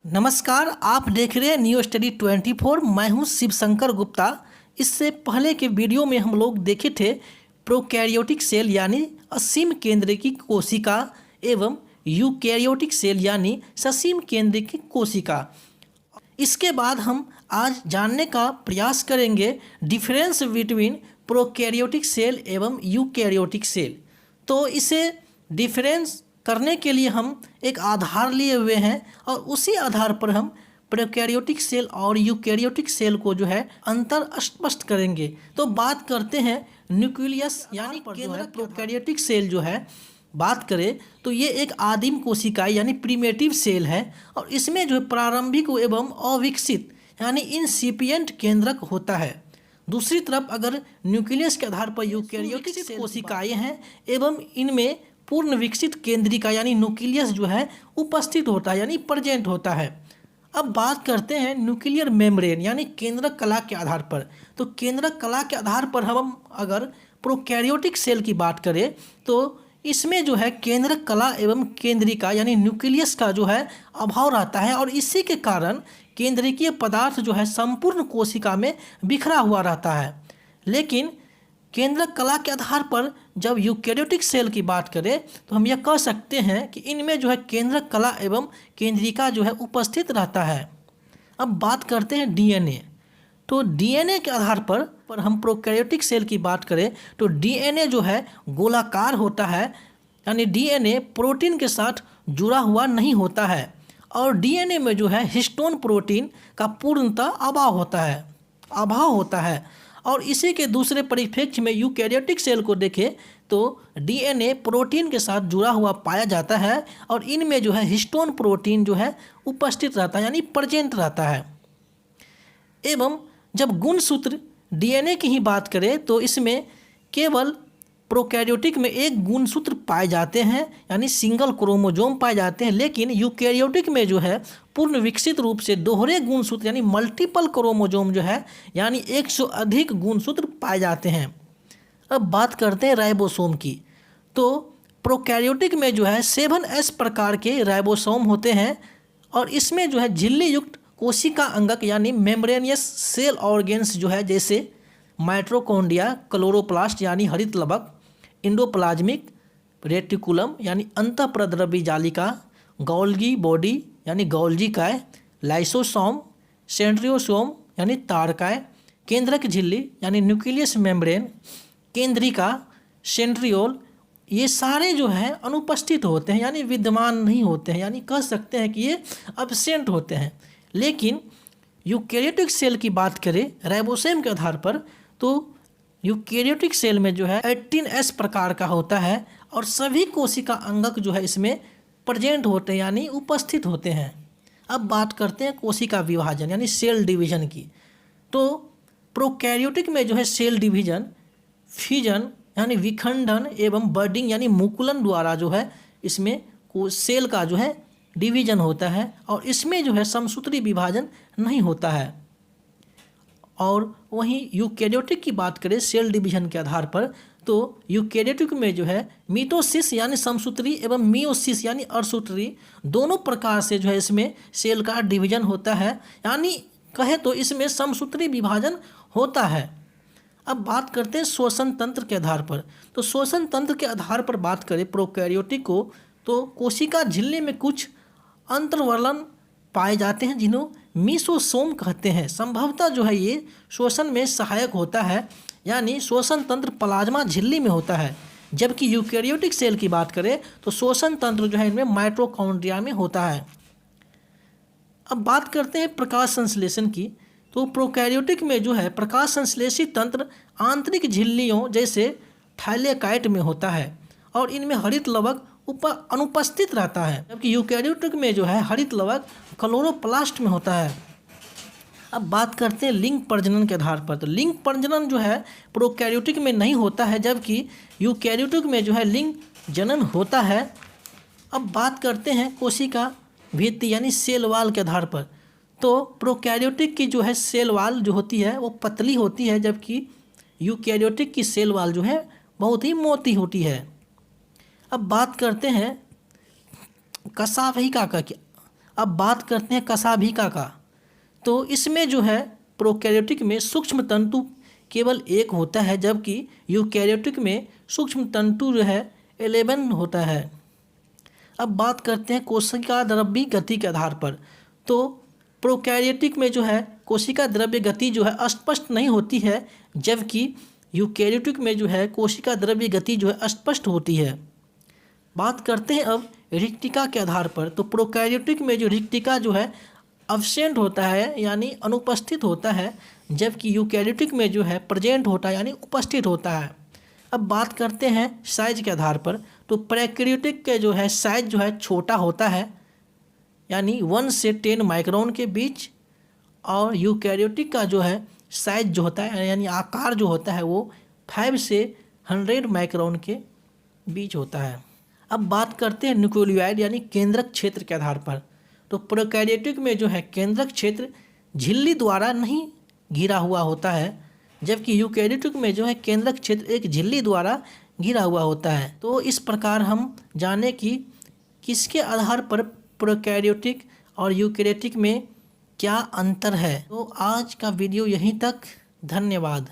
नमस्कार, आप देख रहे हैं न्यू स्टडी 24। मैं हूं शिवशंकर गुप्ता। इससे पहले के वीडियो में हम लोग देखे थे प्रोकैरियोटिक सेल यानी असीम केंद्र की कोशिका एवं यूकैरियोटिक सेल यानी ससीम केंद्र की कोशिका। इसके बाद हम आज जानने का प्रयास करेंगे डिफरेंस बिटवीन प्रोकैरियोटिक सेल एवं यूकैरियोटिक सेल। तो इसे डिफरेंस करने के लिए हम एक आधार लिए हुए हैं और उसी आधार पर हम प्रोकैरियोटिक सेल और यूकैरियोटिक सेल को जो है अंतर स्पष्ट करेंगे। तो बात करते हैं न्यूक्लियस यानी केंद्रक प्रोकैरियोटिक सेल जो है बात करें तो ये एक आदिम कोशिका यानी प्रिमेटिव सेल है और इसमें जो है प्रारंभिक एवं अविकसित यानी इंसिपिएंट केंद्रक होता है। दूसरी तरफ अगर न्यूक्लियस के आधार पर यूकैरियोटिक कोशिकाएं हैं एवं इनमें पूर्ण विकसित केंद्रिका यानी न्यूक्लियस जो है उपस्थित होता है यानी प्रेजेंट होता है। अब बात करते हैं न्यूक्लियर मेम्ब्रेन यानी केंद्रक कला के आधार पर। तो केंद्रक कला के आधार पर हम अगर प्रोकैरियोटिक सेल की बात करें तो इसमें जो है केंद्रक कला एवं केंद्रिका यानी न्यूक्लियस का जो है अभाव रहता है और इसी के कारण केंद्रिकीय पदार्थ जो है संपूर्ण कोशिका में बिखरा हुआ रहता है। लेकिन केंद्रक कला के आधार पर जब यूकैरियोटिक सेल की बात करें तो हम यह कह सकते हैं कि इनमें जो है केंद्रक कला एवं केंद्रिका जो है उपस्थित रहता है। अब बात करते हैं डीएनए। तो डीएनए के आधार पर हम प्रोकैरियोटिक सेल की बात करें तो डीएनए जो है गोलाकार होता है यानी डीएनए प्रोटीन के साथ जुड़ा हुआ नहीं होता है और डीएनए में जो है हिस्टोन प्रोटीन का पूर्णतः अभाव होता है। और इसी के दूसरे परिप्रेक्ष्य में यूकैरियोटिक सेल को देखें तो डीएनए प्रोटीन के साथ जुड़ा हुआ पाया जाता है और इनमें जो है हिस्टोन प्रोटीन जो है उपस्थित रहता है यानी प्रेजेंट रहता है। एवं जब गुणसूत्र डीएनए की ही बात करें तो इसमें केवल प्रोकैरियोटिक में एक गुणसूत्र पाए जाते हैं यानी सिंगल क्रोमोजोम पाए जाते हैं, लेकिन यूकैरियोटिक में जो है पूर्ण विकसित रूप से दोहरे गुणसूत्र यानी मल्टीपल क्रोमोजोम जो है यानी 100 से अधिक गुणसूत्र पाए जाते हैं। अब बात करते हैं राइबोसोम की। तो प्रोकैरियोटिक में जो है 7S प्रकार के राइबोसोम होते हैं और इसमें जो है झिल्ली युक्त कोशिका अंगक यानी मेम्ब्रेनियस सेल ऑर्गेन्स जो है जैसे माइटोकॉन्ड्रिया, क्लोरोप्लास्ट यानी हरित लवक, इंडोप्लाज्मिक रेटिकुलम यानी अंतःप्रद्रवी जालिका, गोल्गी बॉडी यानी गोल्जी काय, लाइसोसोम, सेंट्रियोसोम यानी तारकाय, केंद्रक झिल्ली यानी न्यूक्लियस मेम्ब्रेन, केंद्रिका, सेंट्रियोल, ये सारे जो है अनुपस्थित होते हैं यानी विद्यमान नहीं होते हैं यानी कह सकते हैं कि ये एब्सेंट होते हैं। लेकिन यूकैरियोटिक सेल की बात करें राइबोसोम के आधार पर तो यूकैरियोटिक सेल में जो है 18S प्रकार का होता है और सभी कोशिका अंगक जो है इसमें प्रेजेंट होते हैं यानी उपस्थित होते हैं। अब बात करते हैं कोशिका विभाजन यानी सेल डिवीजन की। तो प्रोकैरियोटिक में जो है सेल डिवीजन फ्यूजन यानी विखंडन एवं बर्डिंग यानी मुकुलन द्वारा जो है इसमें सेल का जो है डिवीजन होता है और इसमें जो है समसूत्री विभाजन नहीं होता है। और वहीं यूकैरियोटिक की बात करें सेल डिवीजन के आधार पर तो यूकैरियोटिक में जो है मिटोसिस यानी समसूत्री एवं मियोसिस यानी अर्धसूत्री दोनों प्रकार से जो है इसमें सेल का डिवीजन होता है यानी कहे तो इसमें समसूत्री विभाजन होता है। अब बात करते हैं श्वसन तंत्र के आधार पर। तो श्वसन तंत्र के आधार पर बात करें प्रोकैरियोटिक को तो कोशिका झिल्ली में कुछ अंतर्वलन पाए जाते हैं जिन्हें मीसोसोम कहते हैं। संभवतः जो है ये श्वसन में सहायक होता है यानी श्वसन तंत्र प्लाज्मा झिल्ली में होता है, जबकि यूकैरियोटिक सेल की बात करें तो श्वसन तंत्र जो है इनमें माइटोकॉन्ड्रिया में होता है। अब बात करते हैं प्रकाश संश्लेषण की। तो प्रोकैरियोटिक में जो है प्रकाश संश्लेषी तंत्र आंतरिक झिल्लियों जैसे थाइलेकाइट में होता है और इनमें हरित लवक अनुपस्थित रहता है, जबकि यूकैरियोटिक में जो है हरित लवक क्लोरोप्लास्ट में होता है। अब बात करते हैं लिंग प्रजनन के आधार पर। तो लिंग प्रजनन जो है प्रोकैरियोटिक में नहीं होता है, जबकि यूकैरियोटिक में जो है लिंग जनन होता है। अब बात करते हैं कोशिका भित्ति यानी सेल वाल के आधार पर। तो प्रोकैरियोटिक की जो है सेल वाल जो होती है वो पतली होती है, जबकि यूकैरियोटिक की सेल वाल जो है बहुत ही मोटी होती है। अब बात करते हैं कशाभिका का। अब बात करते हैं कशाभिका का। तो इसमें जो है प्रोकैरियोटिक में सूक्ष्म तंतु केवल एक होता है, जबकि यूकैरियोटिक में सूक्ष्म तंतु जो है 11 होता है। अब बात करते हैं कोशिका द्रव्य गति के आधार पर। तो प्रोकैरियोटिक में जो है कोशिका द्रव्य गति जो है स्पष्ट नहीं होती है, जबकि यूकैरियोटिक में जो है कोशिका द्रव्य गति जो है स्पष्ट होती है। बात करते हैं अब रिक्तिका के आधार पर। तो प्रोकैरियोटिक में जो रिक्तिका जो है अब्सेंट होता है यानी अनुपस्थित होता है, जबकि यूकैरियोटिक में जो है प्रेजेंट होता है यानी उपस्थित होता है। अब बात करते हैं साइज के आधार पर। तो प्रोकैरियोटिक के जो है साइज जो है छोटा होता है यानी 1 से 10 माइक्रोन के बीच, और यूकैरियोटिक का जो है साइज जो होता है यानी आकार जो होता है वो 5 से 100 माइक्रोन के बीच होता है। अब बात करते हैं न्यूक्लियोइड यानी केंद्रक क्षेत्र के आधार पर। तो प्रोकैरियोटिक में जो है केंद्रक क्षेत्र झिल्ली द्वारा नहीं घिरा हुआ होता है, जबकि यूकैरियोटिक में जो है केंद्रक क्षेत्र एक झिल्ली द्वारा घिरा हुआ होता है। तो इस प्रकार हम जाने कि किसके आधार पर प्रोकैरियोटिक और यूकैरियोटिक में क्या अंतर है। तो आज का वीडियो यहीं तक। धन्यवाद।